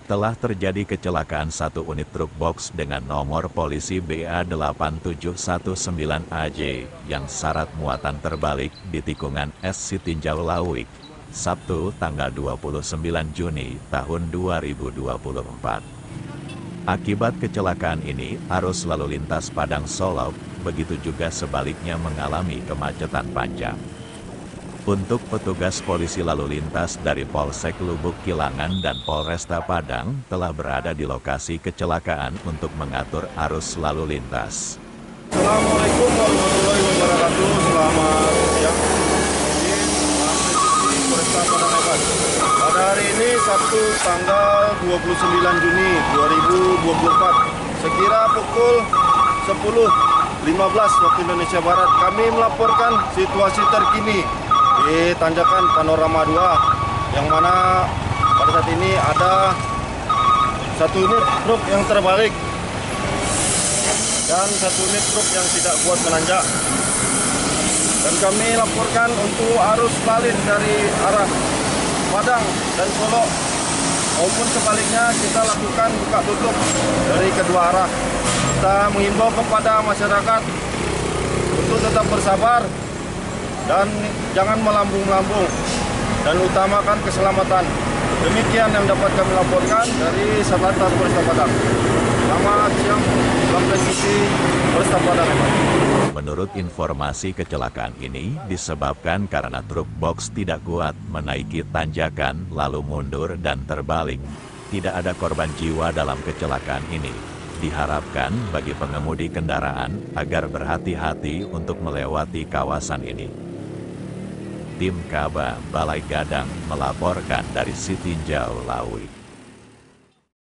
telah terjadi kecelakaan satu unit truk box dengan nomor polisi BA8719AJ yang syarat muatan terbalik di tikungan S Sitinjau Lawik, Sabtu tanggal 29 Juni tahun 2024. Akibat kecelakaan ini, arus lalu lintas Padang Solok, begitu juga sebaliknya mengalami kemacetan panjang. Untuk petugas polisi lalu lintas dari Polsek Lubuk Kilangan dan Polresta Padang telah berada di lokasi kecelakaan untuk mengatur arus lalu lintas. Assalamualaikum warahmatullahi wabarakatuh. Selamat siang. Ini Polresta Padang Awas. Pada hari ini Sabtu tanggal 29 Juni 2024, sekira pukul 10.15 waktu Indonesia Barat, kami melaporkan situasi terkini di tanjakan Panorama 2, yang mana pada saat ini ada satu unit truk yang terbalik dan satu unit truk yang tidak kuat menanjak. Dan kami laporkan untuk arus balik dari arah Padang dan Solo maupun sebaliknya kita lakukan buka tutup dari kedua arah. Kita mengimbau kepada masyarakat untuk tetap bersabar dan jangan melambung-lambung dan utamakan keselamatan. Demikian yang dapat kami laporkan dari Satlantas Polresta Padang. Selamat siang, salam presisi Polresta Padang. Menurut informasi, kecelakaan ini disebabkan karena truk box tidak kuat menaiki tanjakan lalu mundur dan terbalik. Tidak ada korban jiwa dalam kecelakaan ini. Diharapkan bagi pengemudi kendaraan agar berhati-hati untuk melewati kawasan ini. Tim Kaba Balai Gadang melaporkan dari Sitinjau Lawik.